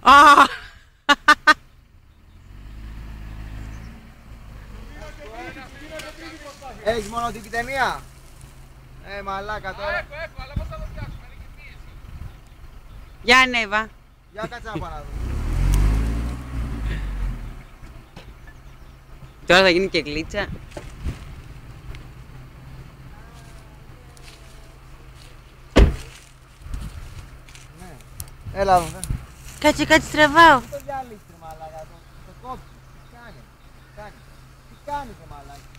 Α! Έχεις μονοτική ταινία? Μαλάκα τώρα. Έχω, αλλά πώς θα το φτιάξουμε, είναι και πίεση. Για ανέβα. Για κάτσε να πάω να δω. Τώρα θα γίνει και γλίτσα. Ναι. Έλα εδώ. Κάτσε, τραβάω. Το διάλειμμα μαλάκα, το κόψει. Τι κάνει, τι κάνει το μαλάκα.